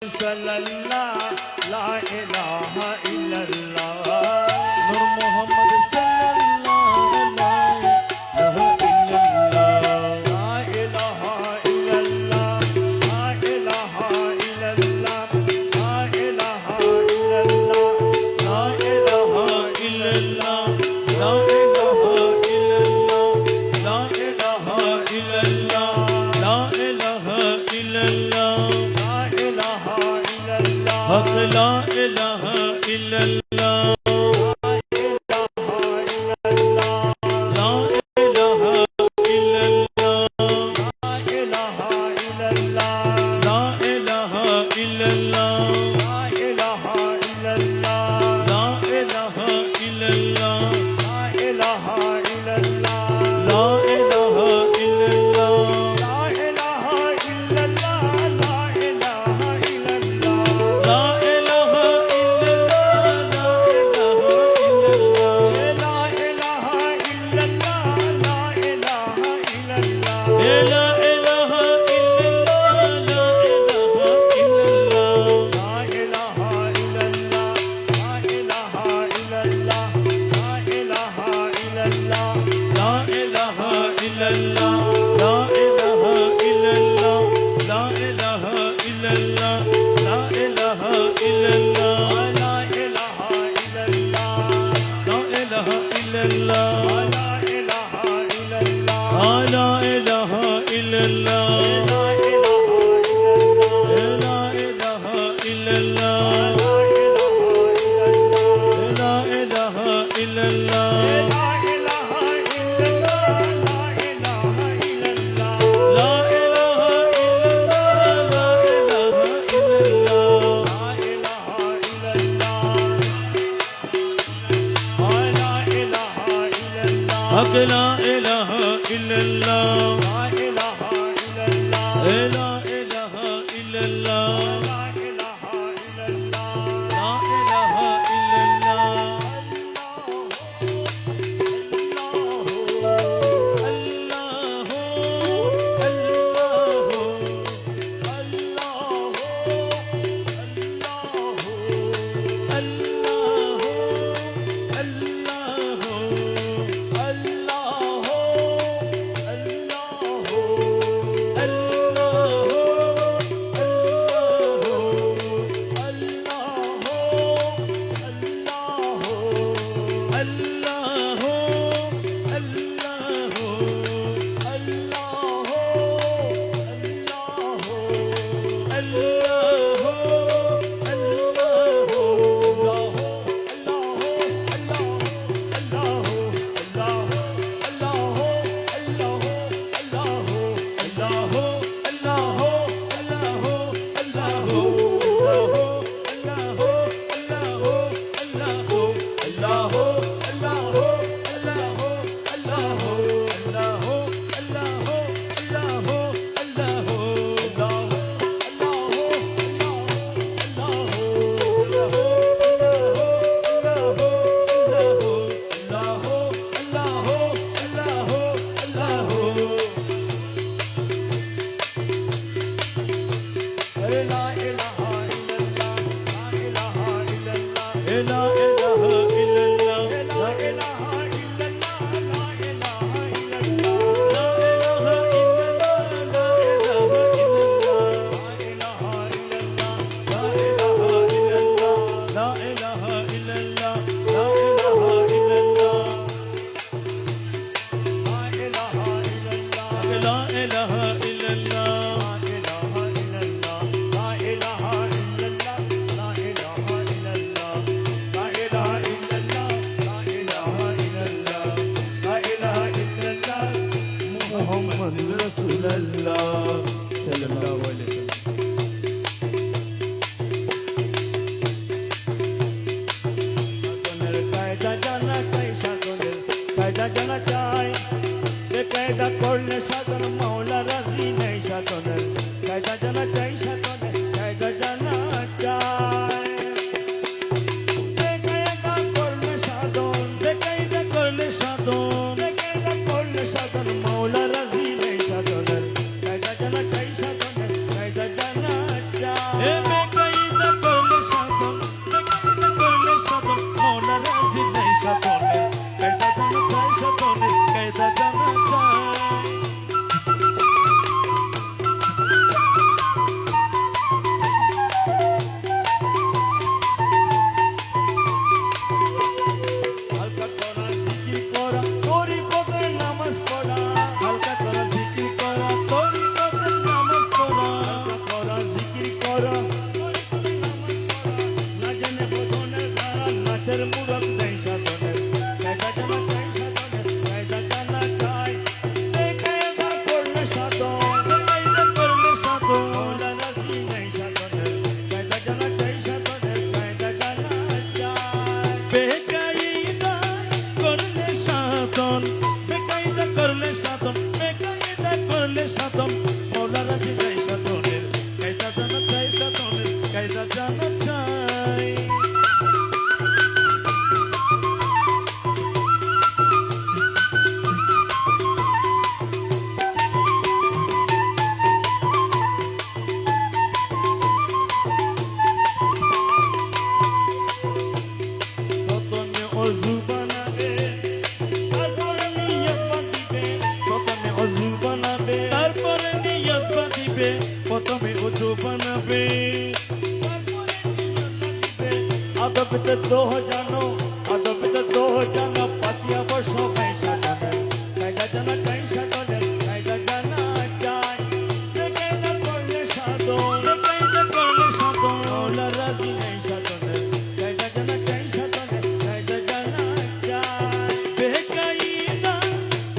सल्लल्लाह ला इलाहा इल्लल्लाह नूर मोहम्मद सल्लल्लाह ला इलाहा इल्लल्लाह ला इलाहा इल्लल्लाह ला इलाहा इल्लल्लाह ला इलाहा इल्लल्लाह ला इलाहा इल्लल्लाह ला इलाहा इल्लल्लाह ला इलाहा इल्लल्लाह हक ला इलाहा इल्लल्लाह हक ला इलाहा इल्लल्लाह ला इलाहा इल्लल्लाह ला इलाहा इल्लल्लाह ला इलाहा इल्लल्लाह ला इलाहा इल्लल्लाह বেকায়দা করলে সাধন বেকায়দা করলে সাধন মৌলা রাজি নাই সাধনের কায়দা জানা চাই সাধনের কায়দা জানা চাই হালকা করা জিকির করা তরিকতের নামাজ পড়া হালকা করা জিকির করা তরিকতের নামাজ পড়া হালকা করা জিকির করা না জানে বোঝনের দ্বারা নাচের মুরত নেই সাধনের কায়দা জানা চাই সাধনের কায়দা জানা চাই বেকায়দা করলে সাধন বেকায়দা করলে সাধন মৌলা রাজি নেই সাধনের কায়দা জানা চাই সাধনের কায়দা জানা চাই বেকায়দা করলে সাধন বেকায়দা করলে সাধন বেকায়দা করলে সাধন মৌলা রাজি নাই সাধনের কায়দা জানা চাই সাধনের কায়দা জানা চাই প্রথমে অজু বানাবে তারপরে নিয়ত বাঁধিবে প্রথমে অজু বানাবে তারপরে নিয়ত বাঁধিবে প্রথমে উঁচু বানাবে আদবিতে দোহ জানো আদবিতে দোহ জানো পাতিয়া বর্ষ ভাই সাধনের কায়দা জানা চাই সাধনের কায়দা জানা চাই বেকায়দা করলে সাধন বেকায়দা করলে সাধন মৌলা রাজি নেই সাধনের কায়দা জানা চাই সাধনের কায়দা জানা চাই বেকায়দা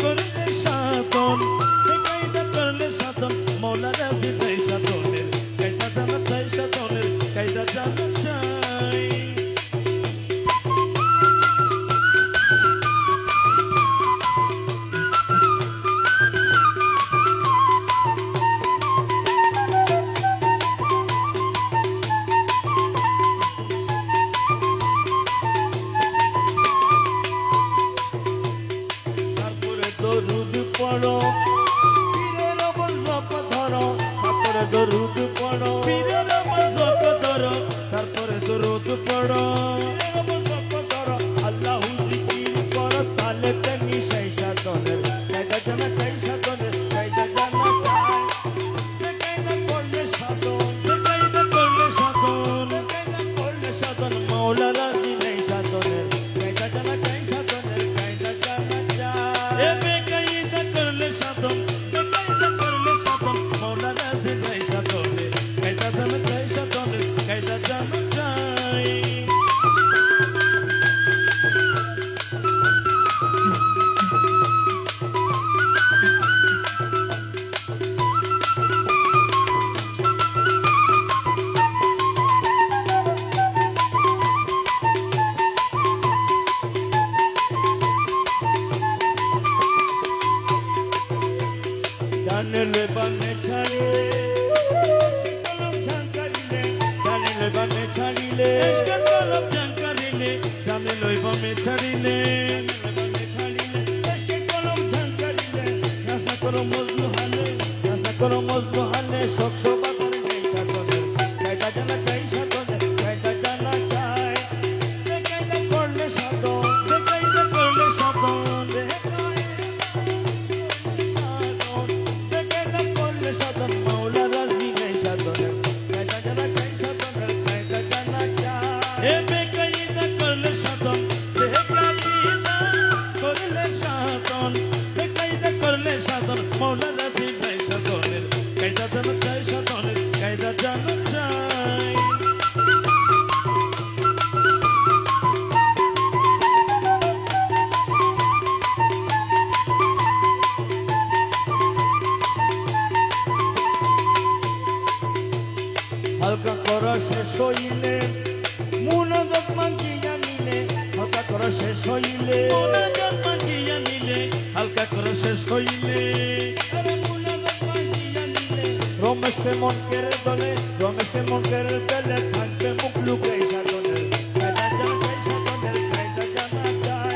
করলে সাধন বেকায়দা করলে সাধন মৌলা রাজি নাই সাধনের কায়দা জানা চাই সাধনের কায়দা জানা চাই তারপরে দরুদ পড়ো পীরের ওপর জপ ধরো তারপরে দরুদ পড়ো পীরের আমার জপ ধরো তারপরে দরুদ পড়ো পীরের ওপর জপ ধরো আল্লাহু জিকির করো তালে তেনি সেই সাধনের কায়দা জানা চাই সাধনের কায়দা জানা চাই বেকায়দা করলে সাধন বেকায়দা করলে সাধন বেকায়দা করলে সাধন মৌলা রাজি নেই সাধনের কায়দা জানা চাই সাধনের কায়দা জানা চাই এ বেকায়দা করলে সাধন বেকায়দা করলে সাধন মৌলা রাজি নাই সাধনের কায়দা জানা চাই সাধনের কায়দা জানা চাই জানলে বানে ছাড়িলে কলম ঝাঙ্কারিলে জানলে বানে ছাড়িলে এসকের কলম জাঙ্কারিলে জানে লইব মে ছাড়িলে বানে ছাড়িলে এসকে কলম ঝাঙ্কারিলে রাসা করো মজলু হালে রাসা করো মজলু হালে শোক শোভাবার নেই সাধনের কায়দা জানা চাই সাধনের কায়দা জানা চাই বেকায়দা করলে সাধন বেকায়দা করলে সাধন বেকায়দা করলে সাধন মৌলা রাজি নেই সাধনের কায়দা জানা চাই সাধনের কায়দা জানা চাই এ বেকায়দা করলে সাধন বেকায়দা করলে সাধন বেকায়দা করলে সাধন মৌলা রাজি নাই সাধনের কায়দা জানা চাই সাধনের কায়দা জানা চাই হালকা করা শেষ হইলে মুনাজাত মাঙ্গিয়া নিলে হালকা করা শেষ হইলে মোনাজাত মাগিয়া নিলে হালকা করে শেষ হইলে আরে মুনাজাত মাঙ্গিয়া নিলে রমেশকে মন কেড়ে দলে রমেশকে মন কেড়ে দলে থাকবে মুখ লুকে সাধনের কায়দা জানা চাই সাধনের কায়দা জানা চাই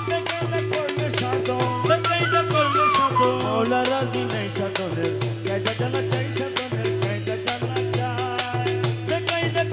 বেকায়দা করলে সাধন বেকায়দা করলে সাধন মৌলা রাজি নেই সাধনের কায়দা জানা চাই সাধনের কায়দা জানা চাই বেকায়দা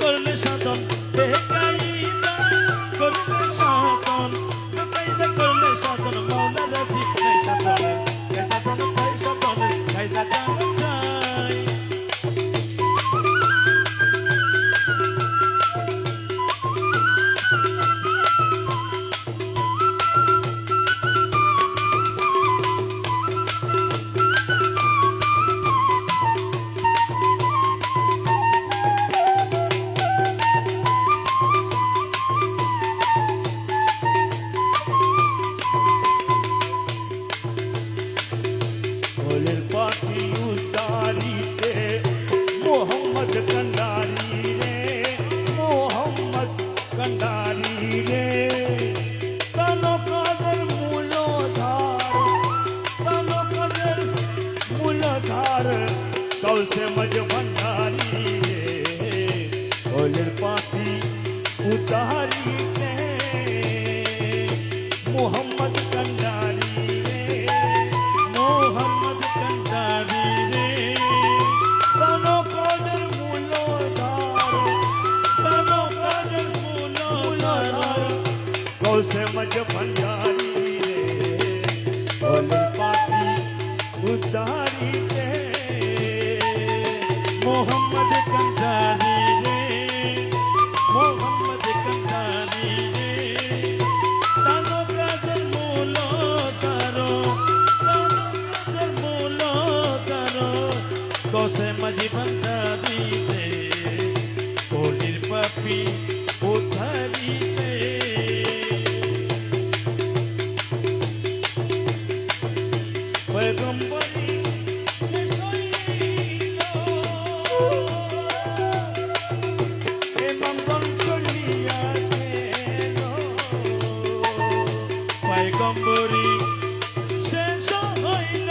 ওলের পাপি উতারিতে মোহাম্মদ কান্ডারি রে মোহাম্মদ কান্ডারি রে তানো কাদের মূলধার তানো কাদের মূলধার কৌশে মজ ভণ্ডারি রে ওলের পাপি উতারিতে মোহাম্মদ কান্ডারি রে মোহাম্মদ কান্ডারি রে তানো কাদের মূলধার তানো কাদের মূলধার কসে মাঝি ভান্ডারিতে কলির পাপি উদ্ধারিতে পয়গম্বরী শেষ হইল এমন চলিয়া গেল পয়গম্বরী শেষ হইল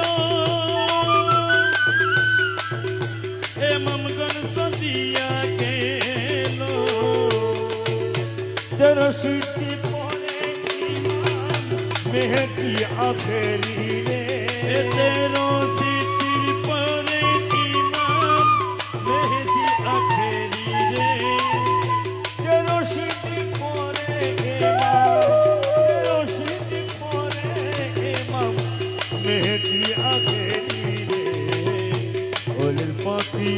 এমামগণ সদিয়া গেল তেরো সিটি পরে ইমাম মেহেদি আখেরি রে তেরো সিটির পরে ইমাম মেহেদি আখেরি রে তেরো সিটি পরে ইমাম তেরো সিটি পরে ইমাম মেহেদি আখেরি রে ওলের পাপি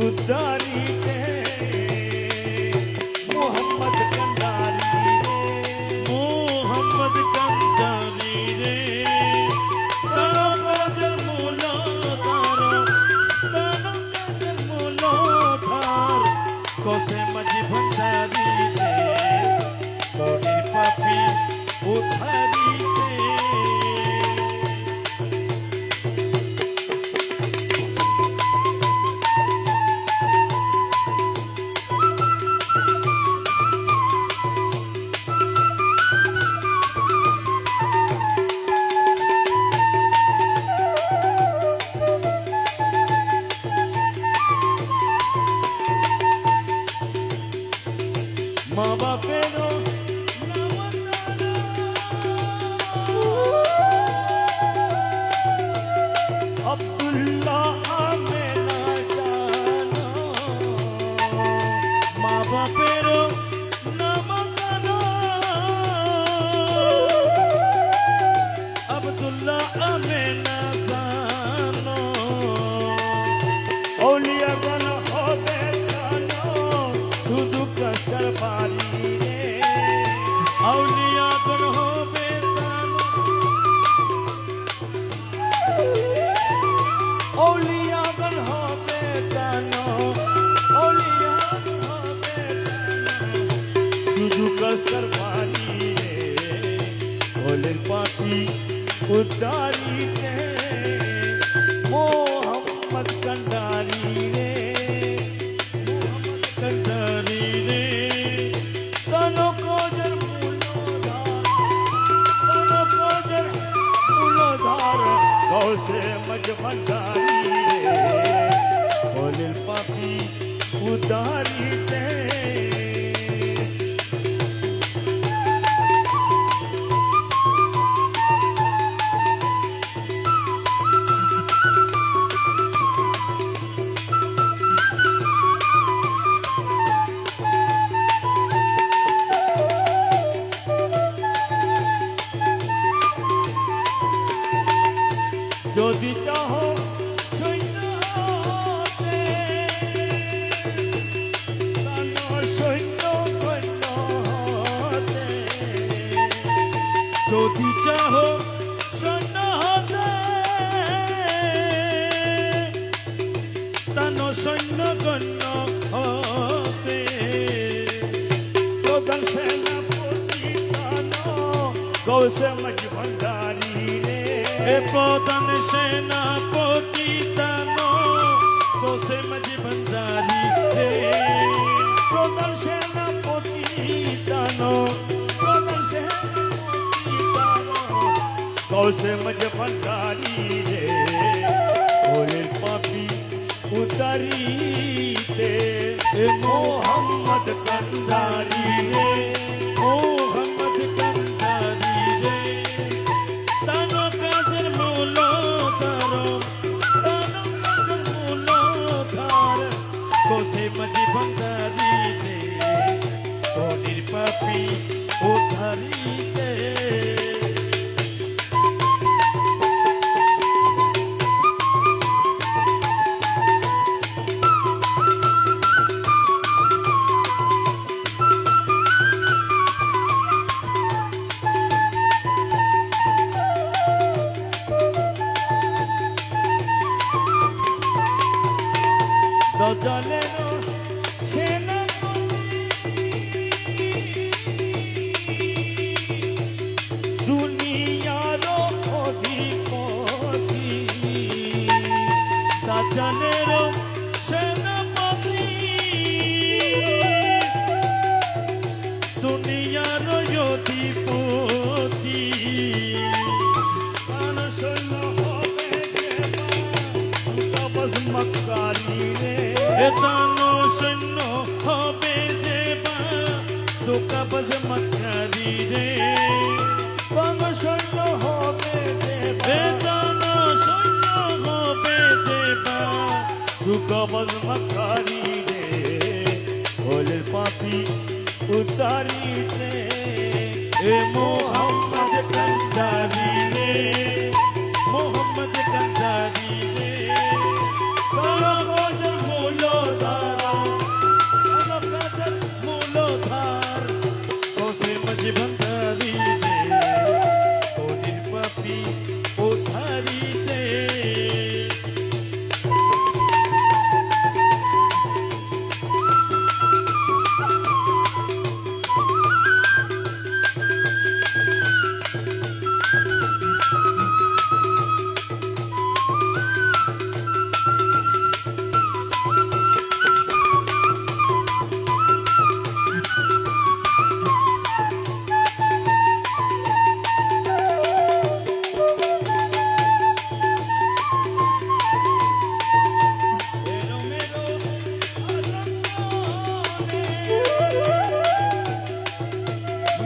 উদ্ধারিতে মোহাম্মদ কান্ডারি রে মোহাম্মদ কান্ডারি রে তানো কাদের মূলধার তানো কাদের মূলধার কসে মাঝি ভান্ডারিতে কলির পাপি উদ্ধারিতে মা বাপেরও আব্দুল্লাহ আমেনা জানো মা বাপেরও নাম কানো আব্দুল্লাহ আমেনা জানো औलियागण হবে জানো শুধু কষ্টের বাড়ি রে আউলিয়াগণ হবে জানো औलियागण হবে জানো औलियागण হবে জানো শুধু কষ্টের বাড়ি রে ওলের পাপি উদ্ধারিতে মোহাম্মদ কান্ডারি রে মোহাম্মদ কান্ডারি রে তানো কাদের মূলধার তানো কাদের মূলধার কৌশে মজ ভণ্ডারি রে ওলের পাপি উদ্ধারিতে যদি চাহো সৈন্য হতে তানো সৈন্য গণ্য হতে যদি চাহো সৈন্য হতে তানো সৈন্যগণ্য হতে প্রধান সেনাপতি তানো কৌশে মজ ভণ্ডারি রে এ প্রধান সেনাপতি তানো কৌশে মাঝি ভান্ডারি রে প্রধান সেনাপতি তানো প্রধান সেনাপতি তানো কৌশে মজ ভণ্ডারি রে ওলের পাপি উতারিতে এ মোহাম্মদ কান্ডারি রে, মোহাম্মদ কান্ডারি রে, তানো কাজের মূল ধার, তানো কাজের মূল ধার, কোসে মাঝি ভান্ডারি রে, ধনির পাপি উদ্ধারিতে। দজালেনো সেনাপতি দুনিয়ার অধিপতি, দাজ্জালের সেনাপতি, দুনিয়ার অধিপতি, কান সৈন্য হবে কবজ মক্কারি রে, এতানো সৈন্য হবে যে বা দুকাবজ মক্কারি রে, কান সৈন্য হবে এতানো সৈন্য হবে যে বা কবজ মক্কারি রে, ওলের পাপি উদ্ধারিতে। এ মোহাম্মদ কান্ডারি রে, মোহাম্মদ কান্ডারি রে, কালো কাজের মূল ধারা, কালো কাজের মূল ধার, কোসে মাঝি ভান্ডারি রে, ধনির পাপি উদ্ধারিতে। এলোমেলো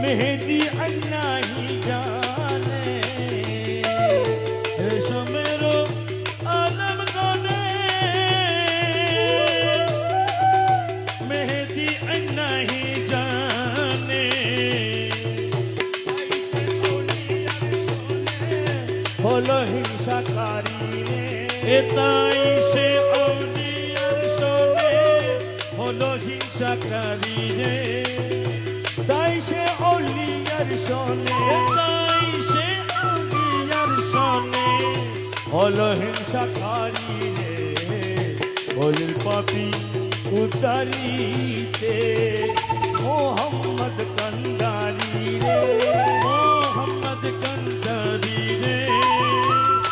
মেহেদি अन्नाही जाने, এসো মেরো আলম গানে, মেহেদি नहीं जाने, হলো হিংসাকারী রে, এতাই সে আউলিয়ার শোনে, হলো হিংসাকারী রে, তাই সে অলিয়ার শোনে, এতাই সে আউলিয়ার শোনে, হলো হিংসাকারী রে, হলির পাপি উদ্ধারিতে। মোহাম্মদ কান্ডারি রে, মোহাম্মদ কান্ডারি রে,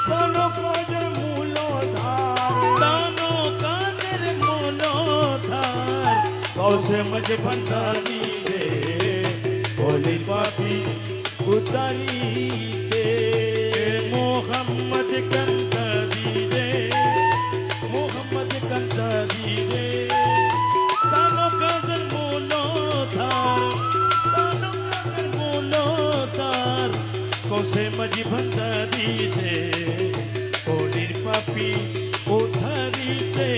কালো কাজের মূল ধার, দানো কাদের মূলধার, কৌশে মজে ভান্ডারি রে, হলির পাপি উদ্ধারিতে। মোহাম্মদ কান্ডারি রে, মোহাম্মদ কান্ডারি রে, দানো কাদের মূলধার, দানো কাদের মূলধার, কোসে মাঝি ভান্ডারি রে, ধনির পাপি উদ্ধারিতে।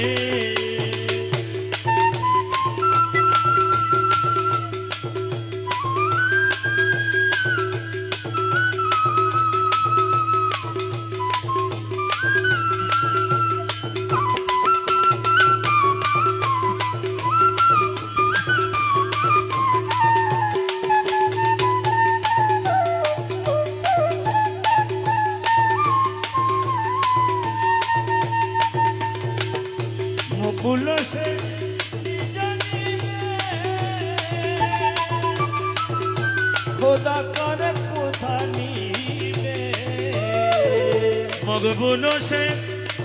মকুল সে খোদা করে কোথা নিবে, মকবুল সে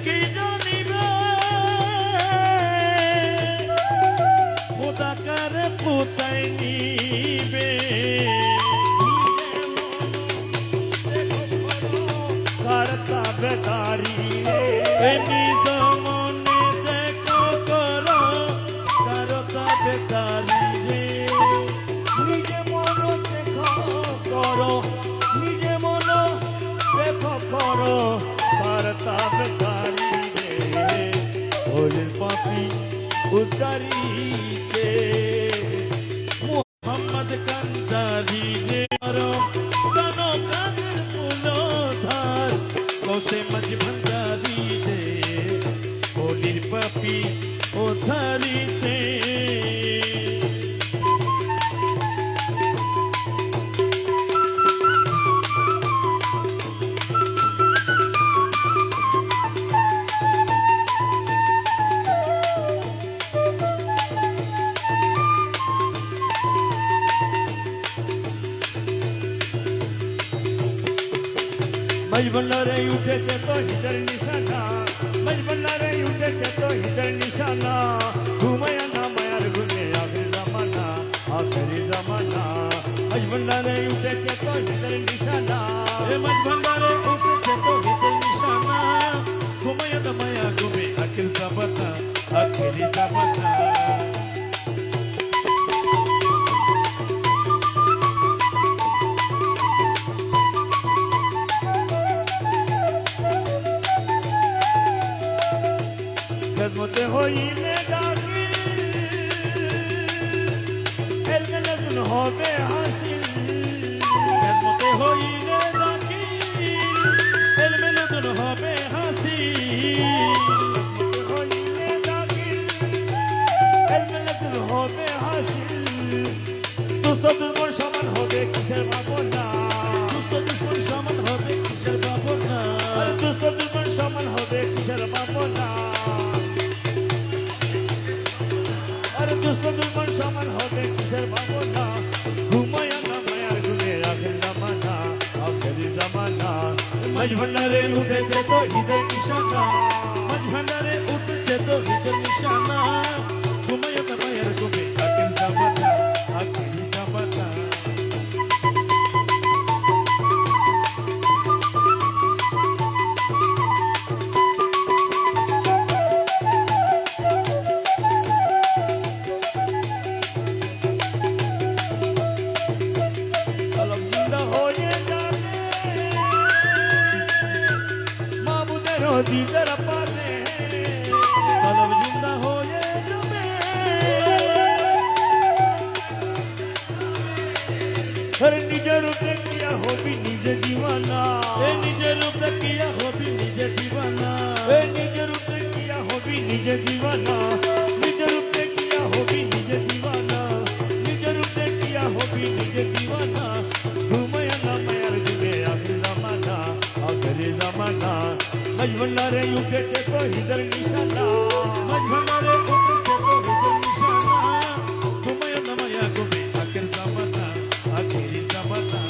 কি জানিবে, খোদা কারে কোথায় নিবে, করতা বেদারি রে, এ নিজ মনে দেখো করো, কারো ভান্ডারি রে নিজে মন দেখো করো, নিজে মন দেখো করো, বার্তা বেকারি রে ওদের পাপি উদ্ধারিতে মোহাম্মদ কান্ডারি রে কানো কানের মূলধার কৌশে মাঝ ভান্ডারি রে হোলির পাপি উদ্ধারিতে মজবন্ডারে উঠেছে তো হিদের নিশানা, মজবন্ডারে উঠেছে তো হিদের নিশানা, ঘুমায়া না মায়ার ঘুমে আখেরি জামানা, আখেরি জামানা, মজবন্ডারে উঠেছে তো হিদের নিশানা, এ মাঝ ভান্ডারে উঠেছে তো হিতের নিশানা ঘুমায়া না মায়া ঘুমে আখেরি জামানা, আখেরি জামানা খেদমতে হইলে ডাকি এলমে নতুন হবে হাসিল, খেদমতে হইলে ডাকি এলমে নতুন হবে হাসি হইলে ডাকি এলমে নতুন হবে হাসিল, দুস্থ দুর্বল সমান হবে কিসের ভাবনা, দুস্থ দুশ্মন সমান হবে কিসের ভাবনা আরে দুস্থ দুর্বল সমান হবে কিসের ভাবনা, আরে দুস্থ দুর্বল সমান হবে কিসের ভাবনা, ঘুমায়া না মায়ার ঘুমে আখেরি জামানা, আখেরি জামানা, মাঝ ভান্ডারে উঠেছে তো ঈদের নিশানা মাঝ ভান্ডারে উঠেছে তো ঈদের নিশানা ঘুমায় না মায়ের ঘুমে আখেরি জামানা, আখেরি জামানা কলম জিন্দা হয়ে যাবে মাবুদের দিদার পাবে, কলম জিন্দা হয়ে যাবে আরে নিজের রূপে কিয়া হবি নিজে দিওয়ানা, এ নিজের রূপ দেখিয়া হবি নিজে দিবানা এ নিজের রূপে কিয়া হবি নিজে দিওয়ানা, নিজের রূপে কিয়া হবি নিজে দিওয়ানা, নিজের রূপে কিয়া হবি নিজে দিওয়ানা, ঘুমায়া না মায়ার ঘুমে আখেরি জামানা, আখেরি জামানা, মজবন্ডারে উঠেছে তো হিদের নিশানা, মাঝ ভান্ডারে উঠেছে তো ঈদের নিশানা ঘুমায় না মায়া ঘুমে আখেরি জামানা, আখেরি জামানা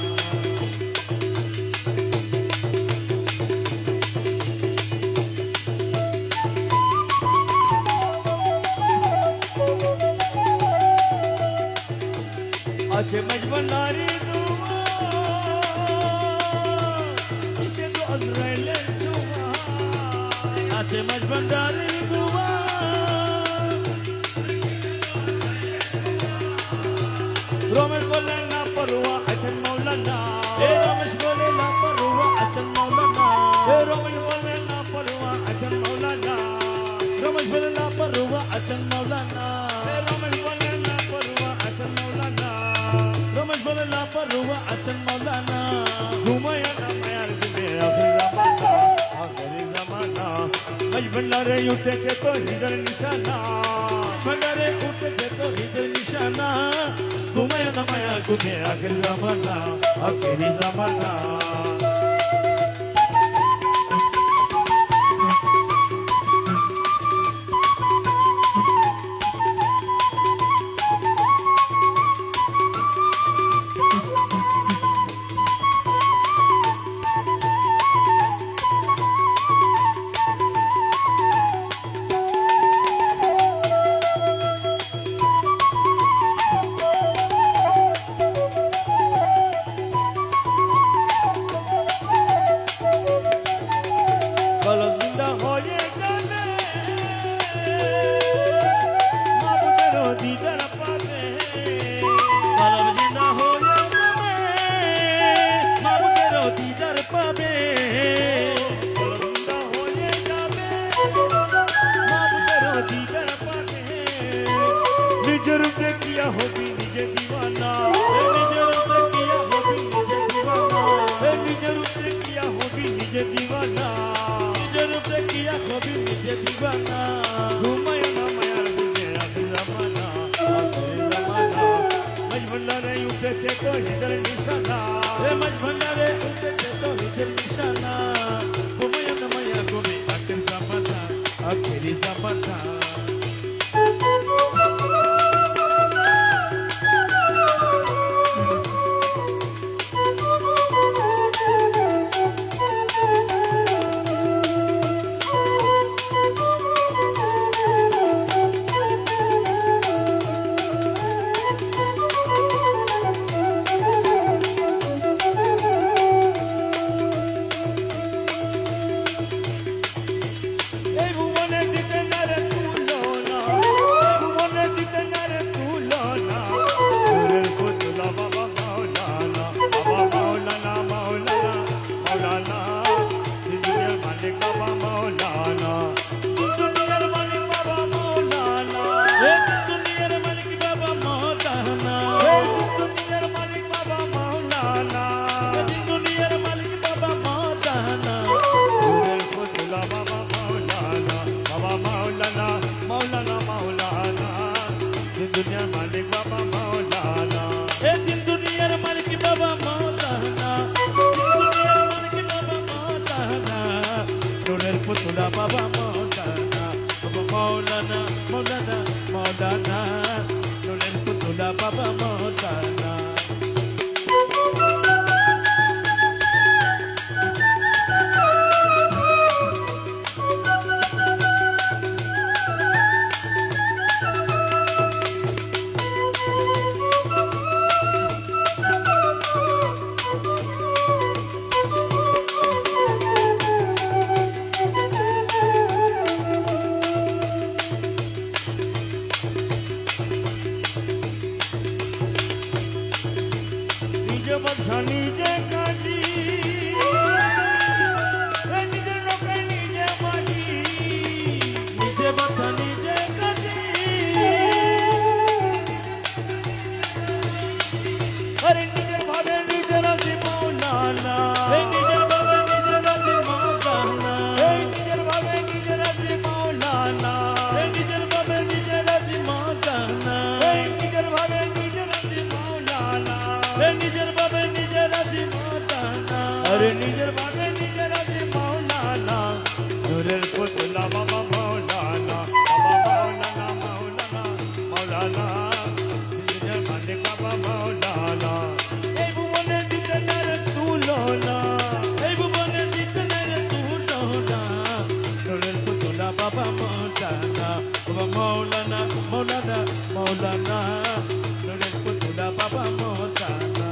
আছে মজবন্ডারি দুয়া কিসে তো আজরাইলের ছোঁয়া, আছে মাঝ ভান্ডারের গুয়া রমেশ বললেন না পড়ুয়া আছেন মৌলানা, এ রমেশ বলে লাপারুয়া আছেন মৌলানা রমেশ বললেন না পড়ুয়া আছেন মৌলানা, রমেশ বলে লাপারুয়া আছেন মৌলানা রমেশ বললেন না পড়ুয়া আছেন মৌলানা, রমেশ বলে লাপারুয়া আছেন মৌলানা ঘুমায়া না মায়ার ঘুমে আখেরি জামানা, আখেরি জামানা, মজবন্ডারে উঠেছে তো হিদের নিশানা, ভান্ডারে উঠেছে তো ঈদের নিশানা ঘুমায় না মায়া ঘুমে আখের জামানা, আখেরি জামানা। যাবে কলম জিন্দা হয়ে যাবে মাবুদেরও দিদার পাবে কলমটা হয়ে যাবে মাবুদেরও দিদার পাবে নিজের দেখিয়া হবি নিজে দিওয়ানা নিজের দেখিয়া হবি নিজে দিবানা নিজের দেখিয়া হবি নিজে দিওয়ানা নিজের দেখিয়া হবি নিজে দিবানা ঘুমায় না মায়ার বুঝে আখের জামানা মজবন্ডারে উঠেছে তো হিদের নিশানা এ মাঝ ভান্ডারে উঠেছে তো হিদের নিশানা ঘুমায় না মায়া ঘুমে আখের জামানা আখেরি জামানা এই ভুবনে দিতে না রে তুলনা ভুবনে দিতে না রে তুলনা নূরের পুতুলা বাবা মাওলানা মাওলানা দুনিয়ার মালিক বাবা মাওলানা দুনিয়ার মালিক বাবা মাওলানা এ দুনিয়ার মালিক বাবা মওলানা দুনিয়ার মালিক বাবা মাওলানা দুনিয়ার মালিক বাবা মওলানা নূরের পুতুলা বাবা মাওলানা দুনিয়ার মালিক বাবা মাওলানা এ দিন দুনিয়ার মালিক বাবা মওলানা দুনিয়ার মালিক বাবা মওলানা নূরের পুতুলা বাবা মওলানা বাবা মওলানা মওলানা মওলানা নূরের পুতুলা বাবা মওলানা নিজে বছা নিজে কাজী নিজের লোকে নিজে মাঝি নিজে বাঁচা নিজে কাজে আরে নিজের ভাবে নিজের আছে মাওলানা এই নিজের বাবা নিজের রাজি মওলানা এই নিজের ভাবে নিজের আছে মাওলানা এই নিজের বাবা নিজের রাজি মওলানা এই নিজের ভাবে নিজের আছে মাওলানা এই নিজের বাবা নিজের রাজি মওলানা আরে নিজের ভাবে নিজের আছে মাওলানা নূরের পুতুলা বাবা মাওলানা মাওলানা নিজের মালিক বাবা মাওলানা এই ভুবনে দিতে না রে তুলনা এই ভুবনে দিতে নাই রে তুলনা নূরের পুতুলা বাবা মওলানা বাবা মওলানা মওলানা মওলানা নূরের পুতুলা বাবা মওলানা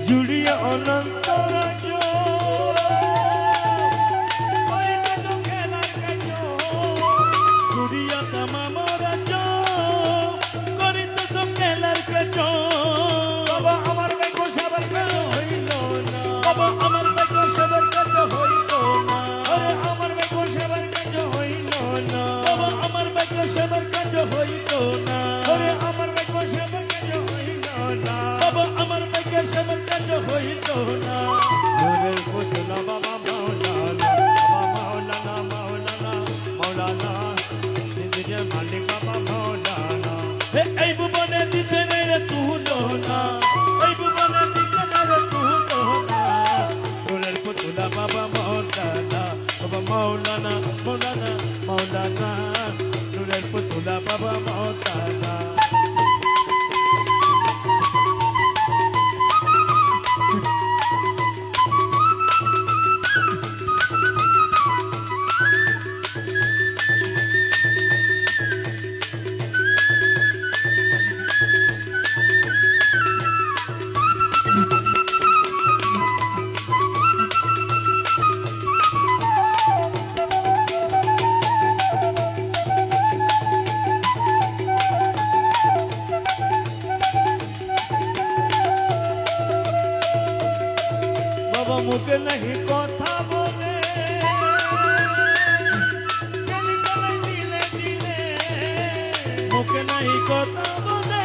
জুড়িয়ে অনন্ত রাজ্য করিতে তো খেলার কাজ জুড়িয়া তামাম রাজ্য করিতে সব খেলার কাজ বাবা আমার ভাগ্য সবার কাজ হইল না বাবা আমার ভাগ্য সবার কাজ হইল না আরে আমার ভাগ্য সবার কাজ হইল না বাবা আমার ভাগ্য সবার কাজ হইল না আরে আমার ভাগ্য সবার কাজ হইল না বাবা আমার ভাগ্য সবার কাজ হইল না নূরের পুতুলা বাবা মাওলানা নিজের মালিক বাবা মাওলানা এই ভুবনে দিতে নাই রে তুলনা এই ভুবনে দিতে নাই রে তুলনা নূরের পুতুলা বাবা মওলানা বাবা মওলানা মওলানা মওলানা নূরের পুতুলা বাবা মওলানা কথা বলে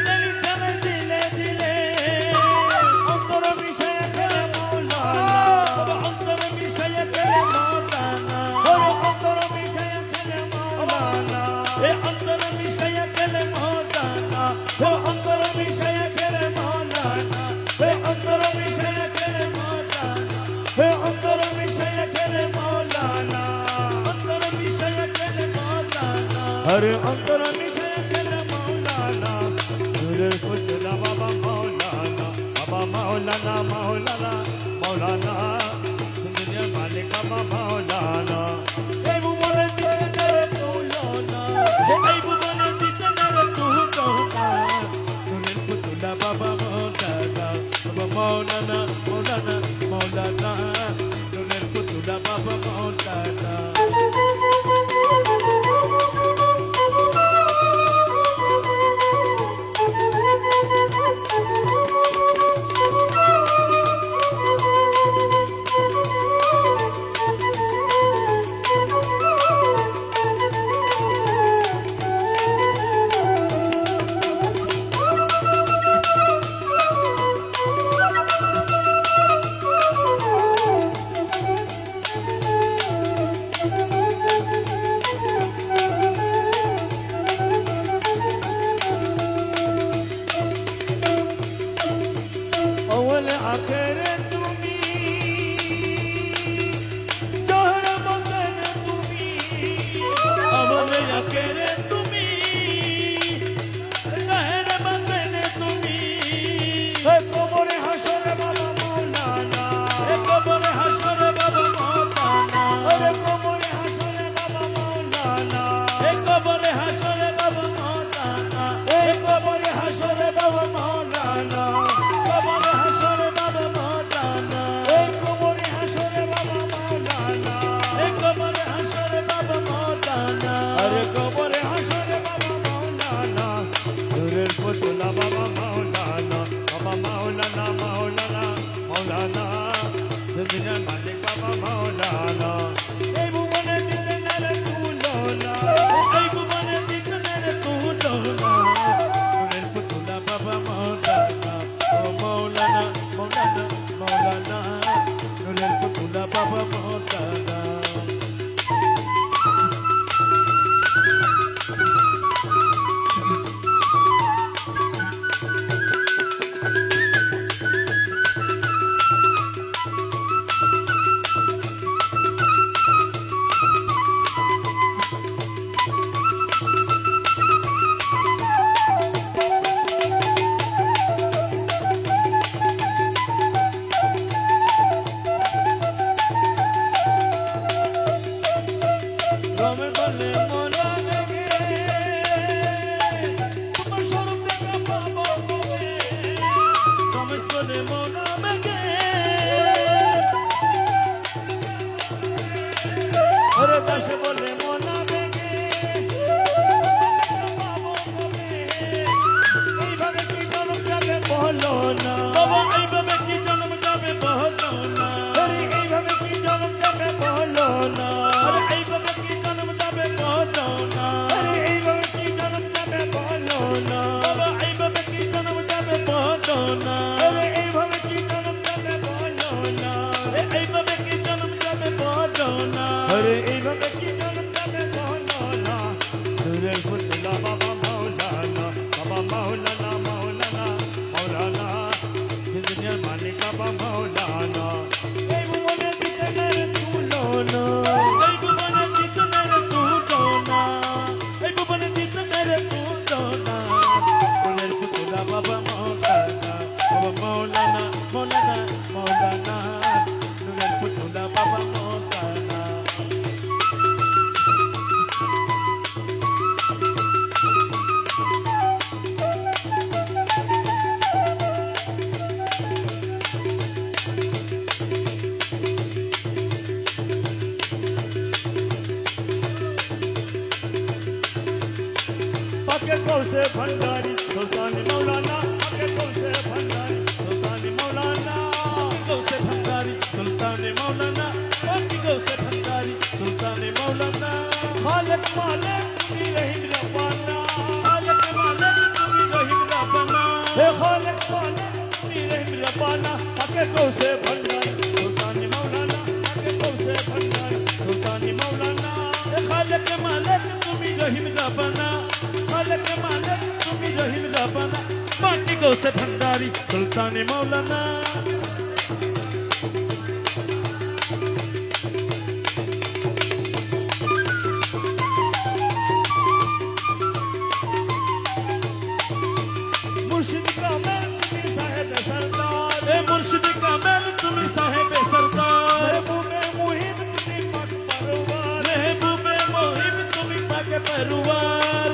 তেলি চালে দিলে দিলে অন্তর মিশাইয়া খেলে মৌলানা অন্তর মিশাইয়া খেলে মৌলানা ওরে অন্তর মিশাইয়া খেলে মৌলানা এ অন্তর মিশাইয়া খেলে মৌলানা ও অন্তর মিশাইয়া খেলে মৌলানা এ অন্তর মিশাইয়া খেলে মৌলানা হে অন্তর মিশাইয়া খেলে মৌলানা অন্তর মিশাইয়া খেলে মৌলানা আরে অন্তর মিশাইয়া খেলে মৌলানা নূরের পুতলা বাবা মৌলানা মৌলানা দুনিয়ার মালিক বাবা মৌলানা এই ভুবনে দিতে রে তুলনা এই ভুবনে দিতে নেবে তুলনা নূরের পুতুলা বাবা মৌলানা মৌলানা মৌলানা মৌলানা নূরের পুতুলা বাবা মৌলানা अव्वल आखिर तुम्ही जहर बदन तुम्ही अवले अकेले तुम्ही गहर बंधन तुम्ही हे कबरे हाशरे बाबा मौलाना ए कबर हशर बाबा मौलाना अरे कबरे हाशरे बाबा मौलाना ए कबर हशर बाबा मौलाना हे कबरे हाशरे बाबा मौलाना कबर हशर बाबा मौलाना हे कबरे हाशरे बाबा मौलाना ए कबर हशर बाबा मौलाना अरे कबरे हाशरे बाबा मौलाना नूरेर पुतला बाबा मौलाना मौलाना दुनियार मालिक बाबा मौलाना এই ভুবনে দিতে নারে তুলনা এই ভুবনে দিতে নেবে তুলনা নূরের পুতুলা বাবা মৌলানা ও মৌলানা মৌলানা মৌলানা নূরের পুতুলা বাবা মৌলানা রমের বলে মরা লেগে তোমার স্বরূপ দেখা পাবো কবে রমেশ বলে মনা মেঘে ওরে দাসে বলে মনা লেগে পাবো কবে এইভাবে কি জনম যাবে বলো না বাবা এইভাবে কি জন্ম যাবে বলো না আরে এইভাবে কি জনম যাবে বলো না আরে এইভাবে কি জন্ম যাবে বলো না আরে এইভাবে কি জনম যাবে বলো না বাবা এইভাবে কি জন্ম যাবে বলো না আরে এইভাবে কি জনম যাবে বলো না এ এইভাবে কি জন্ম যাবে বলো না আরে এইভাবে কি জনম যাবে বলো না নূরের পুতলা বাবা মৌলানা দুনিয়ার মালিক বাবা মৌলানা এই ভুবনে দিতে নেরে তুলনা এই ভুবনে দিতে নেবে তুলনা এই ভুবনে দিতে নেবে তুলনা নূরের পুতুলা বাবা মৌলানা মৌলানা মৌলানা মৌলানা নূরের পুতুলা বাবা মৌলানা पाके कौसे भंडारी सुल्तान मौलाना पाके कौसे भंडारी सुल्तान मौलाना गौसे भंडारी सुल्तान मौलाना बाकी गौसे भंडारी सुल्तान मौलाना मालिक मालिक रहीम रब्बाना গৌসে ভণ্ডারি সুলতানি মৌলানা পাকে গৌসে ভণ্ডারি সুলতানি মৌলানা খালেক মালিক তুমি রহিম রাব্বানা খালেক মালিক তুমি রহিম রাব্বানা পাকে গৌসে ভণ্ডারি সুলতানে মৌলানা মুর্শিদ কামেল তুমি সাহেব সরদার এ মুর্শিদ কামেল তুমি সাহেবে সরদার মেহবুবে মুহিব তুমি পাক পরওয়ার মেহবুবে মহিব তুমি পাকে পরওয়ার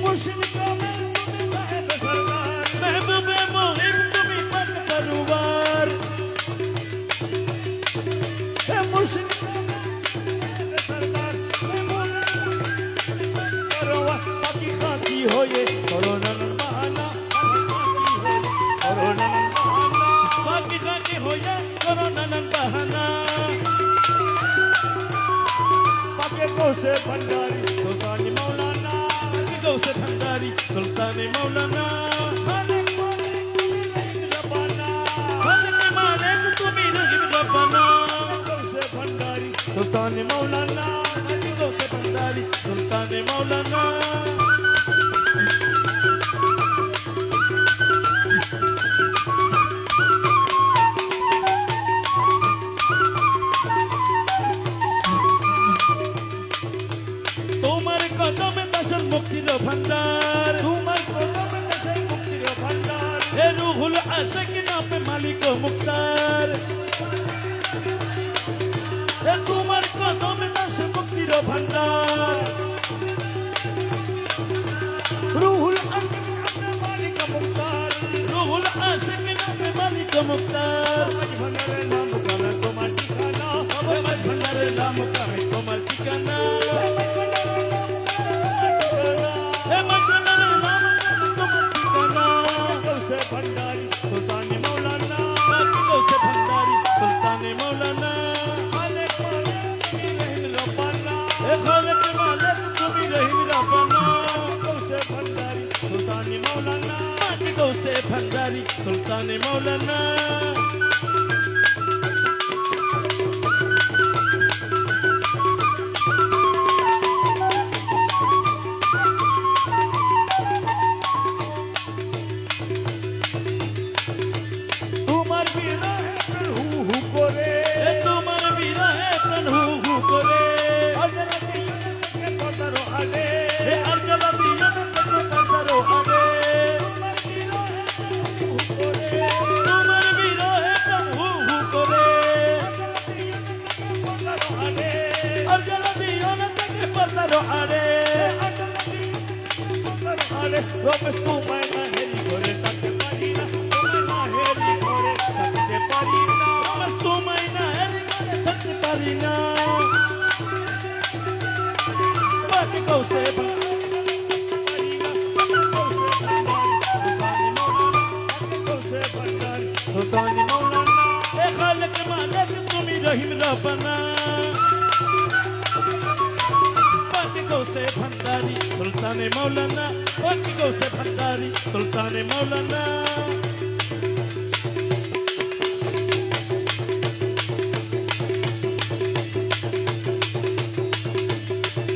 মুর্শিদ কামেল তুমি সাহেব সরদার মেহবুবে মহিব তুমি পাকে পরওয়ার হে মুর্শিদ কামেল সরদার মেহবুবে পরওয়ার পাকি খাকি হয়ে করোনার বাহানা করোনার বাহানা খাকি খাকি হইয়া করো নানান বাহানা পাকে গৌসে ভণ্ডারি সুলতানি মৌলানা পাকে গৌসে ভণ্ডারি সুলতানে মৌলানা খালেক মালিক তুমি রহিম রব্বানা খালেক মালিক তুমি রহিম রাব্বানা গৌসে ভণ্ডারি সুলতানি মৌলানা পাকে গৌসে ভণ্ডারি সুলতানে মৌলানা তোমার কদমে দাসের মুক্তির ভান্ডার তোমার কদমে দেশের মুক্তির ভান্ডার হে রুহুল আশিক নামে মালিক ও মুক্তার হে তোমার কদমে দাসের মুক্তির ভান্ডার রুহুল আশিক নামে মালিক মুক্তার রুহুল আশিক নামে মালিক ও মুক্তার মাঝ ভান্ডারের নাম কামে তোমার ঠিকানা হে মাঝ ভান্ডারের নাম কামে তোমার ঠিকানা হে মাঝ ভান্ডারের নাম কামে তোমার ঠিকানা গৌসে ভণ্ডারি সুলতানি মৌলানা পাকে গৌসে ভণ্ডারি সুলতানে মৌলানা খালেক মালিক তুমি রহিম রব্বানা হে খালেক মালিক তুমি রহিম রাব্বানা গৌসে ভণ্ডারি সুলতানি মৌলানা পাকে গৌসে ভণ্ডারি সুলতানে মৌলানা তোমার বিরহে হু হু করে এ তোমার বিরহে প্রাণ হু হু করে হযরত ইউনুসকে পদারো আলে হে আরজালা দিয়ন থেকে কাতারো আগে তোমার বিরহে হু হু করে তোমার বিরহে প্রাণ হু হু করে হযরত ইউনুসকে পদারো আলে আরজালা দিয়ন থেকে কাতারো আগে রমেশ তোমায় না হেরি করে থাকতে পারি না তোমায় না হেরি করে থাকতে পারি না রমেশ তোমায় না হেরি করে থাকতে পারি না পাকে গৌসে সুলতানি মৌলানা এ খালেক মালিক তুমি রহিম রাব্বানা পাকে গৌসে ভণ্ডারি সুলতানে মৌলানা পাকে গৌসে ভণ্ডারি সুলতানে মৌলানা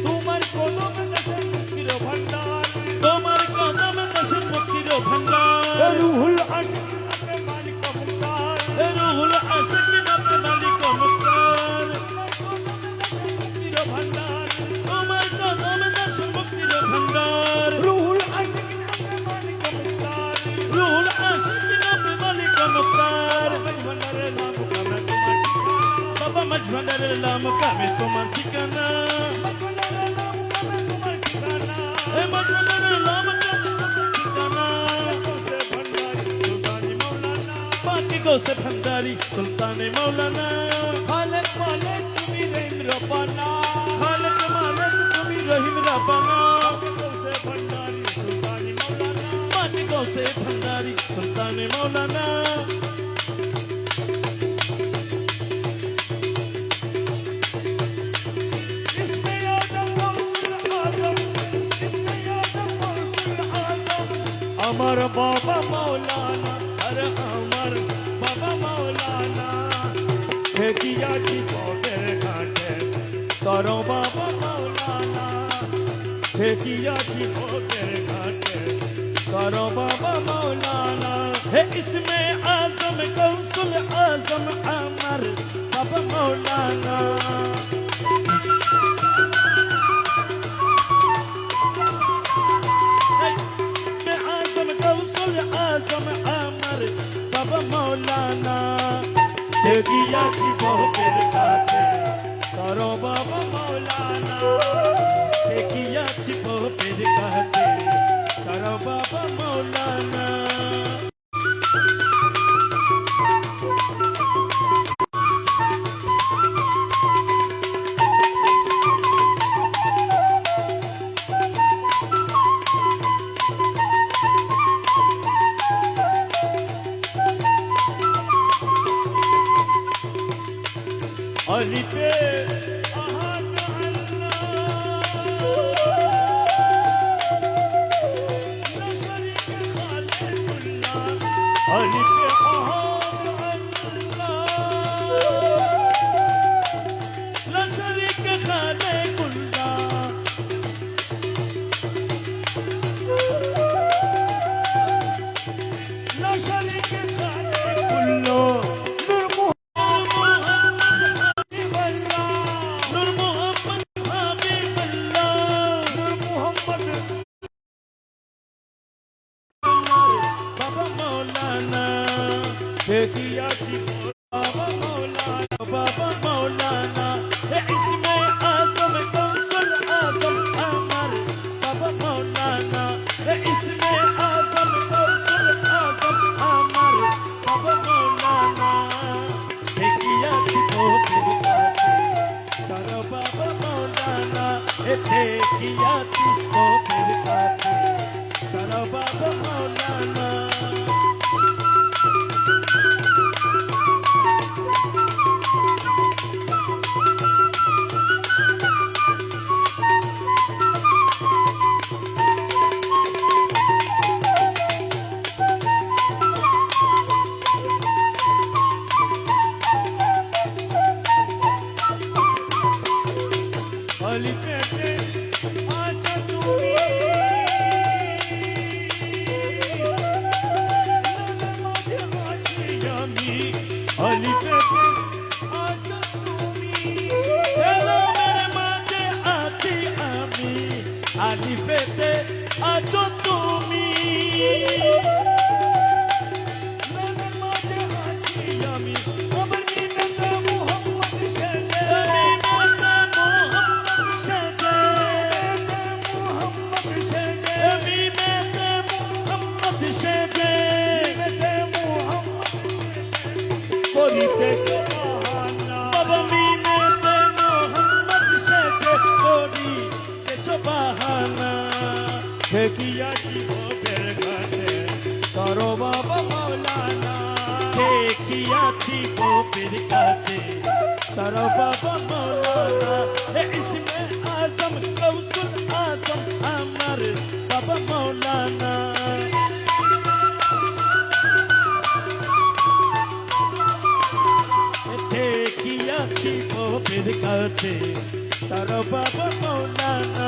তোমার কদমে দেশের মুক্তির ভান্ডার তোমার কদমে দাসের মুক্তির ভান্ডার রুহুল আশিক নামে মালিক মুক্তার হে রুহুল আশিক নামে মালিক ও মুক্তার মুক্তির ভান্ডার তোমার কদমে দাসের মুক্তির ভান্ডার রুহুল আশিক নামে মালিক মুক্তার রুহুল আশিক নামে মালিক ও মুক্তার ভান্ডারের নাম কামে তোমার ঠিকানা বাবা মাঝ ভান্ডারের নাম কামে তোমার ঠিকানা ভান্ডারের নাম কামে তোমার ঠিকানা হে মাঝ ভান্ডারের নাম কামে তোমার ঠিকানা গৌসে ভণ্ডারি সুলতানি মৌলানা পাকে গৌসে ভণ্ডারি সুলতানে মৌলানা খালেক মালিক তুমি রহিম রব্বানা খালেক মালিক তুমি রহিম রাব্বানা গৌসে ভণ্ডারি সুলতানি মৌলানা পাকে গৌসে ভণ্ডারি সুলতানে মৌলানা इसमें आदम गौसुल आजम इसमें आदम गौसुल आजम আমার বাবা মৌলানা আমার বাবা মাওলানা ঠেকিয়াছি পথের ঘাটে তোর বাবা মাওলানা ঠেকিয়াছি পথের ঘাটে তোর বাবা মাওলানা হে ইসমে আজম কৌসুল আজম আমার বাবা মৌলানা आजम कौशल आजम अमर बाबा मौलाना ঠেকিয়া জীবনের কাছে তোর বাবা মাওলানা ঠেকিয়া চিপের কাছে তার বাবা মৌলানা अलिपे আহাদ আল্লাহ লা শরীকা খালিকুল্লাহ अलिपे আহাদ আল্লাহ লা শরীকা খালিকুল্লাহ লা শরীকা খালিকুল্লাহ নূর মুহাম্মদ হাবিবাল্লাহ नूर मोहम्मद বাবা মৌলানা ঠেকিয়া बाबा मौलाना बाबा मौलाना हे इसमें आजम कौशल आजम अमर बाबा मौलाना हे इसमें आजम कौशल आजम अमर बाबा मौलाना हे किया छिपो फिर काटे तारा बाबा मौलाना हे किया छिपो फिर काटे तारा बाबा मौलाना अलिपेटे आजा তুমি মাঝে আছি আমি अलिपेटे আজা তুমি হেলো মেরে মাঝে আছি আমি আলিফেতে আছো তুমি মেরে মাঝে আছি আমি আমার নিমেতে মুহাম্মদ সেজে মুহাম্মদ সেজে মুহাম্মদ সেজে মিমেতে মুহাম্মদ সেজে মিমেতে মুহাম্মদ করিতে বাহানা বাবা মিমেতে মুহাম্মদ সেজে করি তেছো বাহানা ঠেকিয়া জীবনের ঘাটে তোর বাবা মাওলানা দেখিয়াছি গোপের কাছে তার বাবা মৌলানা হে ইসমে আজম কৌশল আজম আমার বাবা মৌলানা দেখিয়াছি গোপের কাছে তার বাবা মৌলানা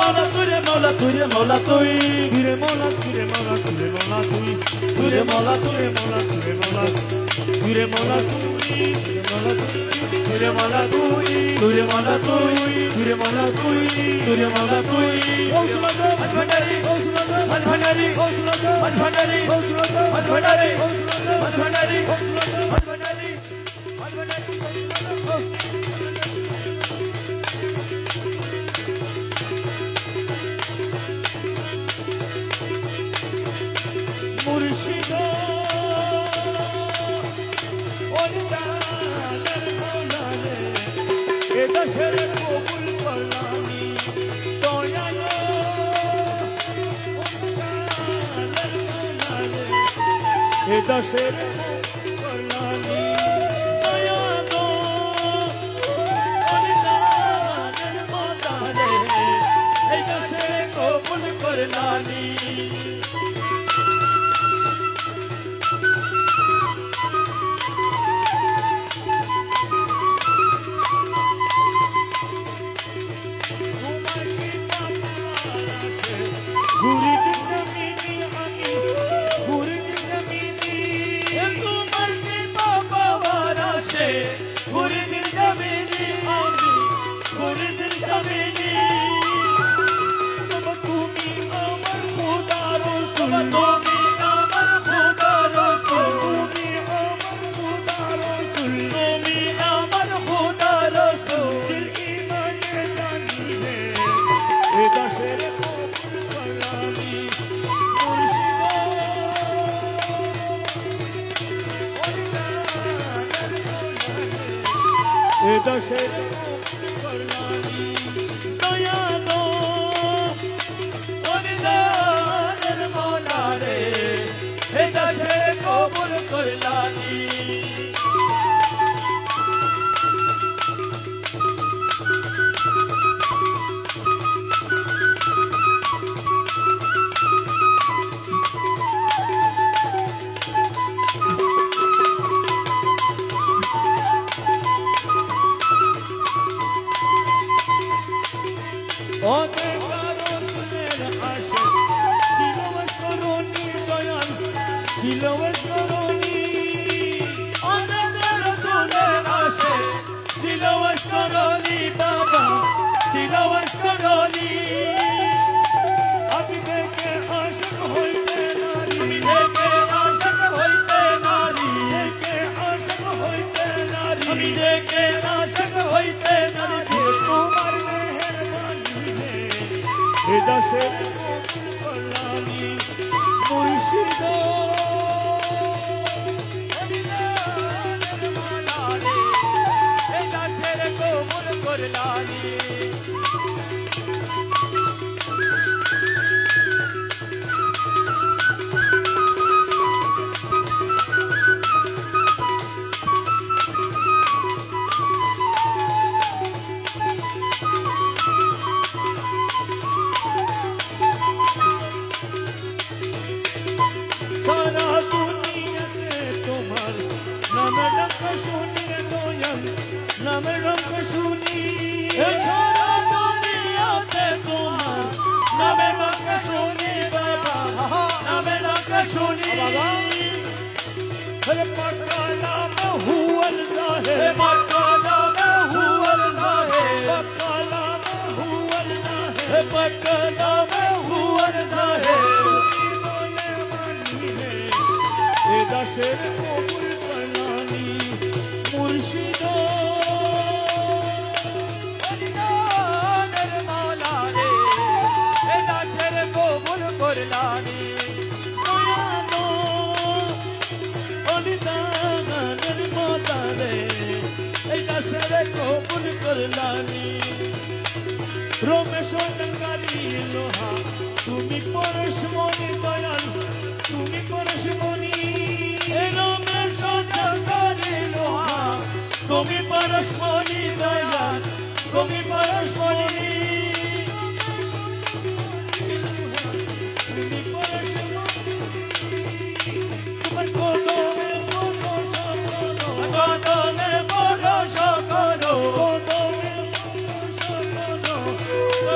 মাওলা তুই রে মাওলা তুই রে মাওলা তুই তুরে মৌলা তুরে মৌলা তুরে মৌলা তুই তুরে মৌলা তুরে মৌলা তুরে মৌলা তুরে মৌলা তুই তুরে মৌলা তুই তুরে মৌলা তুই তুরে মৌলা তুই তুরে মৌলা তুই ভান্ডারি ভান্ডারি ভান্ডারি ভান্ডারি ভান্ডারি মুর্শিদ অনুদানের মৌলারে এ দেশের কবুল করলামি দয়াল অনুদানের মৌলারে এ দেশের কবুল করলামি দয়াল অনুদানের মৌলারে এই দেশের কবুল করলামি দশের করলানি দয়ালো অনুদানের মৌলারে এ দশের কবুল করলানি দশের করলানি মুর্শিদ দশের কবুল করলানি নামের রঙ শুনি সারা দুনিয়াতে তোমার নামের রঙ শুনি বাবা নামের রঙ শুনি আরে পাকা নাম হুয়াল জাহে পাকা নাম হুয়াল জাহে পাকা নাম হুয়াল জাহে পাকা নাম হুয়াল জাহে মনে মানি হে এ দাসের কবুল করলানি মুর্শিদ করলানি দয়ালো অনুদানের মৌলারে এই দাসের কবুল করলানি রমেশ ডঙ্গারি লোহা তুমি পরশমণি দয়াল তুমি পরশমণি রমেশ ডঙ্গারি লোহা তুমি পরশমণি দয়াল তুমি পরশমণি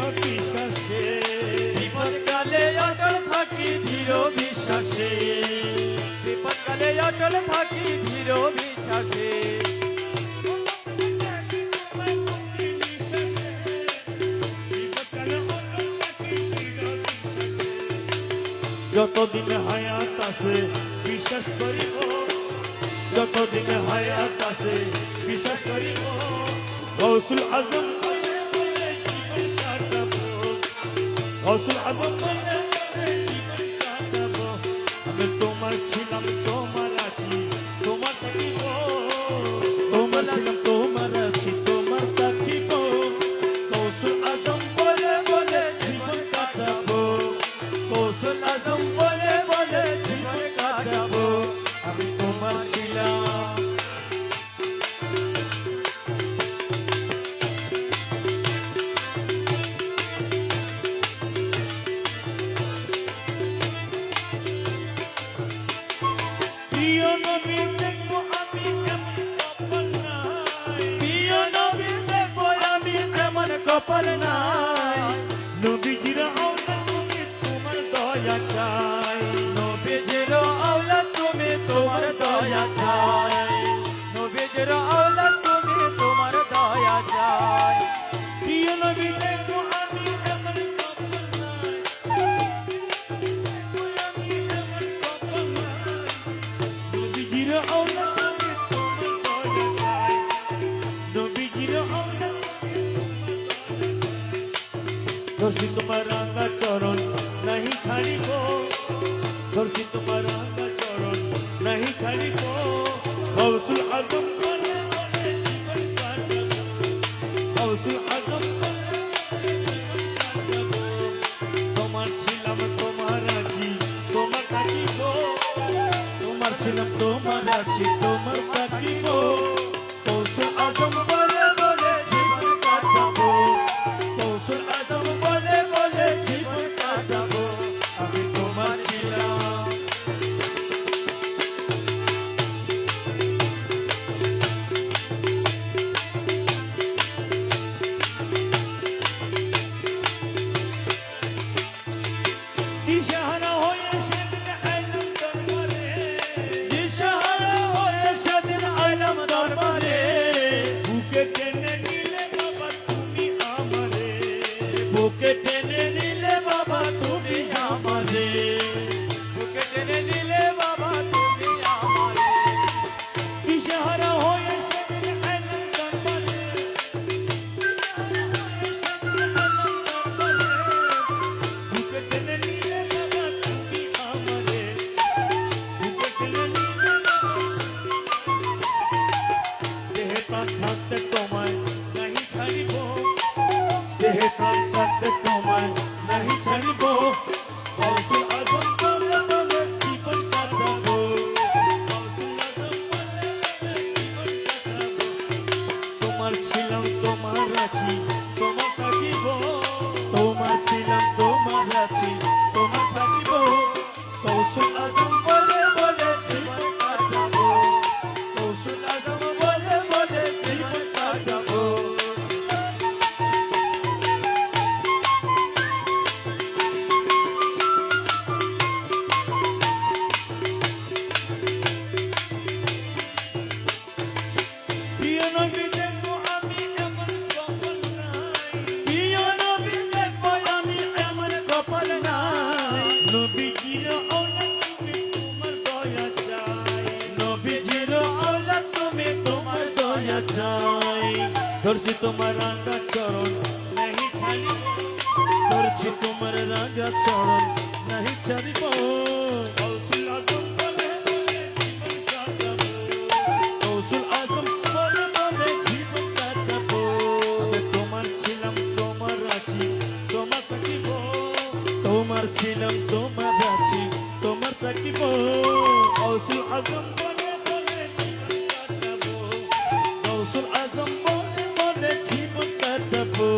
দৃঢ় বিশ্বাসে, বিপদকালে অটল থাকি দৃঢ় বিশ্বাসে, বিপদকালে অটল থাকি দৃঢ় বিশ্বাসে। যতদিন হায়াত আছে বিশ্বাস করিব, যতদিন হায়াত আছে বিশ্বাস করিব, গৌসুল আজম বলে বলে জীবন কাটাবো, গৌসুল আজম বলে বলে জীবন কাটাবো। আমি তোমার ছিলাম তোমার আছি তোমার থাকিব, তোমার ছিলাম তোমার আছি তোমার থাকিব, গৌসুল আজম বলে বলে জীবন কাটাবো, গৌসুল আজম বলে বলে জীবন কাটাবো। আমি তোমার ছিলাম। প্রিয় নবী দেখবো আমি এমন কপাল নাই, প্রিয় নবী দেখবো আমি এমন কপাল নাই, নবীজির আওলাদ তুমি তোমার দয়া চাই, নবীজির আওলাদ তুমি তোমার দয়া চাই, নবীজির আওলাদ তুমি তোমার দয়া চাই। প্রিয় নবী দেখবো আমি এমন কপাল নাই, আমি এমন কপাল নাই, নবীজির আওলাদ তুমি তোমার দয়া চাই, নবীজির আওলাদ ধরছি তোমার রাঙা চরণ নাহি ছাড়িব, ধরছি তোমার রাঙা চরণ নাহি ছাড়িব, গৌসুল আজম বলে বলে জীবন কাটাবো, গৌসুল আজম বলে বলে জীবন কাটাবো। তোমার ছিলাম তোমার আছি তোমার থাকিব, তোমার ছিলাম তোমার আছি তোমার থাকিব, গৌসুল আজম বলে বলে জীবন কাটাবো, গৌসুল আজম বলে বলে জীবন কাটাবো। আমি তোমার ছিলাম। দিশাহারা হয়ে সেদিন আইলাম দরবারে, দিশাহারা হয়ে সেদিন আইলাম দরবারে, বুকে টেনে নিলে বাবা তুমি আমারে, বুকে টেনে নিলে বাবা তুমি আমারে, বুকে টেনে নিলে বাবা তুমি আমারে। দিশাহারা হয়ে সেদিন আইলাম দরবারে, দিশাহারা হয়ে সেদিন আইলাম দরবারে, বুকে টেনে নিলে বাবা তুমি আমারে, বুকে টেনে নিলে বাবা। দেহে প্রাণ থাকতে তোমায় নাহি ছাড়িব, দেহে প্রাণ থাকতে তোমায় নাহি ছাড়িব, গৌসুল আজম বলে বলে জীবন কাটাবো, গৌসুল আজম বলে বলে জীবন কাটাবো। তোমার ছিলাম তোমার আছি তোমার থাকিব, তোমার ছিলাম তোমার আছি তোমার থাকিব, গৌসুল আজম বলে বলে জীবন কাটাবো, গৌসুল আজম বলে বলে জীবন কাটাবো। প্রিয় নবী দেখবো আমি এমন কপাল নাই, প্রিয় নবী দেখবো আমি এমন কপাল নাই, নবীজির আওলাদ তুমি তোমার দয়া চাই, নবীজির আওলাদ তুমি তোমার দয়া চাই। ধরছি তোমার রাঙা চরণ নাহি ছাড়িব, ধরছি তোমার রাঙা চরণ নাহি ছাড়িব, গৌসুল আজম বলে বলে জীবন কাটাবো, গৌসুল আজম বলে বলে জীবন কাটাবো। আমি তোমার ছিলাম তোমার আছি তোমার থাকিব, তোমার ছিলাম তোমার আছি তোমার থাকিব, গৌসুল আজম বলে বলে জীবন কাটাবো, গৌসুল আজম বলে বলে জীবন কাটাবো।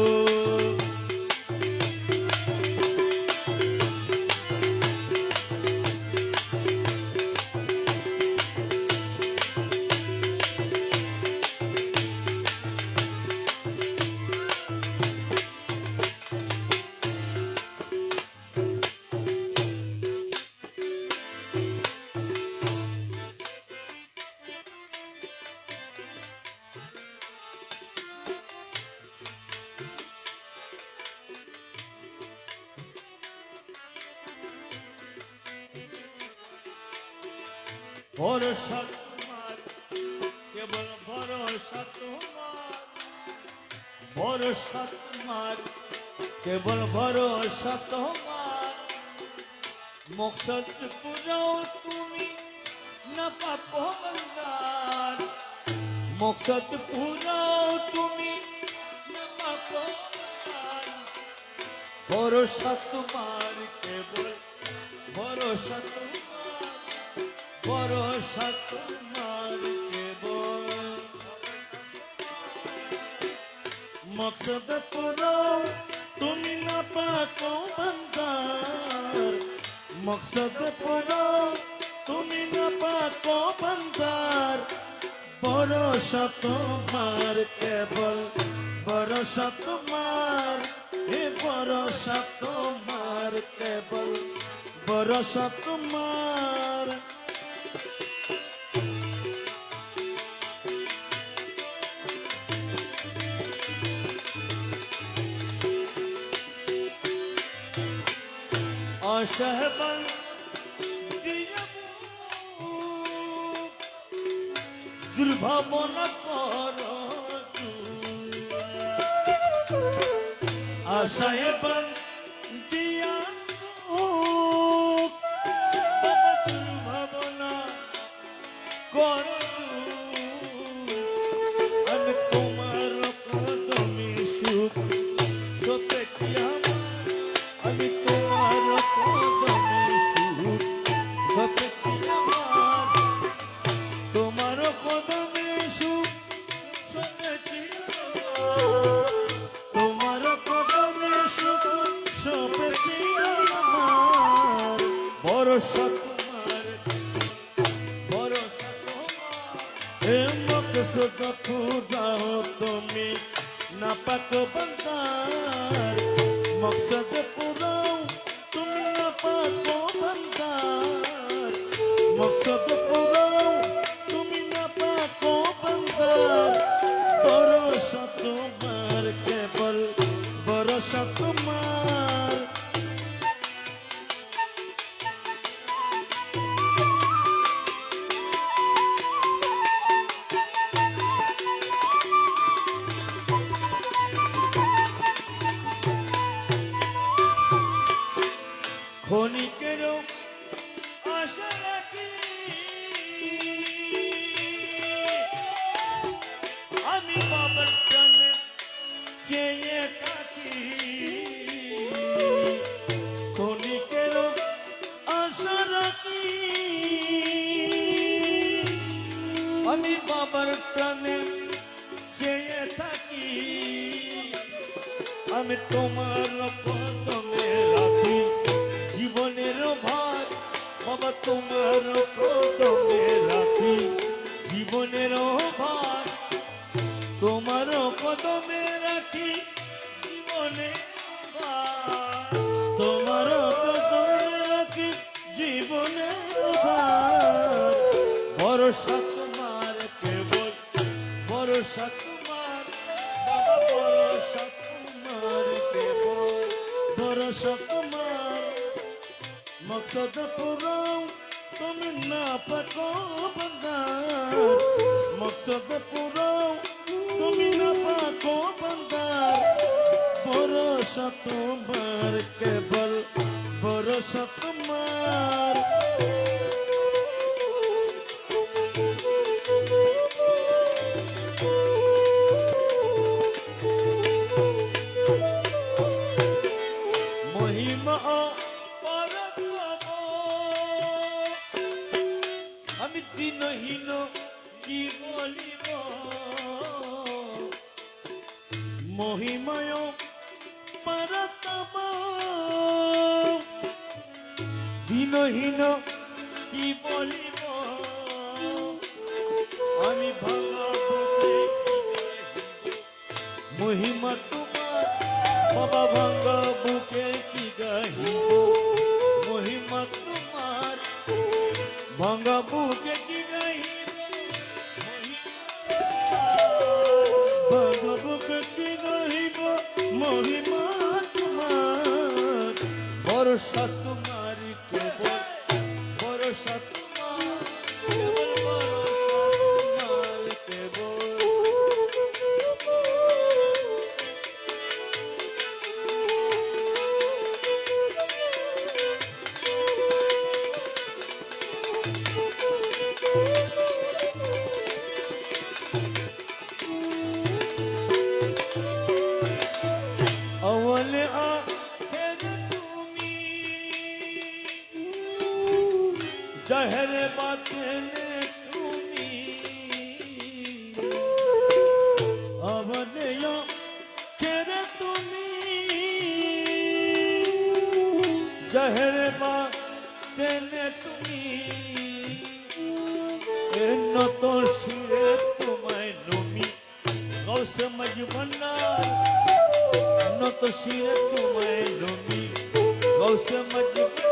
ভরসা তোমার, কেবল ভরসা তোমার, ভরসা তোমার, কেবল ভরসা তোমার। মকসদ পুরাও তুমি না পাপো বন্দার, মকসদ পুরাও তুমি না পাপো বন্দার। ভরসা তোমার, কেবল ভরসা তোমার, ভরসা তোমার কেবল। মকসদ পুরাও তুমি না পাকো বান্দার, মকসদ পুরাও তুমি না পাকো বান্দার। ভরসা তোমার কেবল ভরসা তোমার, এ ভরসা তোমার কেবল ভরসা তোমার। আশাবান দুর্ভাবনা কর, আশায় বান্দিয়া বাবা দুর্ভাবনা কর। আমি তোমার কদমে সুখ সপেছি আমার, আমি তোমার কদমে সুখ সপেছি আমার, তোমার কদমে সুখ সপেছি আমার, তোমার কদমে সুখ সপেছি আমার। ভরসা তোমার, ভরসা তোমার। এ মকসদ পুরাও তুমি না পাকো বান্দার, মকসদ পুরাও তুমি না পাকো বান্দার, মকসদ পুরাও তুমি না পাকো বান্দার। ভরসা তোমার কেবল ভরসা তোমার। ক্ষণিকেরও আশা রাখি আমি বাবার টানে চেয়ে থাকি, ক্ষণিকেরও আশা রাখি আমি বাবার টানে চেয়ে থাকি। আমি তোমার কদমে রাখি জীবনের ভার, বাবা তোমার কদমে রাখি জীবনের ভার, তোমার কদমে রাখি জীবনের ভার। তোমার কদমে রাখি জীবনের ভার। ভরসা তোমার কেবল ভরসা তোমার, বাবা ভরসা তোমার কেবল ভরসা তোমার। মকসদ পুরাও তুমি না পাকো বান্দার, মকসদ পুরাও তুমি না পাকো বান্দার। ভরসা তোমার কেবল ভরসা তোমার। মহিমা পরাক্রম আমি দিনহীন কি বলিব, মহিময় পরতম দিনহীন কি বলিব। আমি ভাঙা বুকে মহিমা তোমার, বাবা ভাঙা বুকে কি গাহিব, মহিমা তোমার ভাঙা বুকে কি গাহিব। ভগবত কি গাহিব মহিমা তোমার। ভরসা তোমার কেবল ভরসা তোমার, বলে আখের তুমি জহের বাতিলে তুমি বলে আখের তুমি জহের বাতিলে তুমি নত শিরে তোমায় নমি গৌসে মজবন্নার নত শিরে তোমায় নমি গৌসে মজবন্নার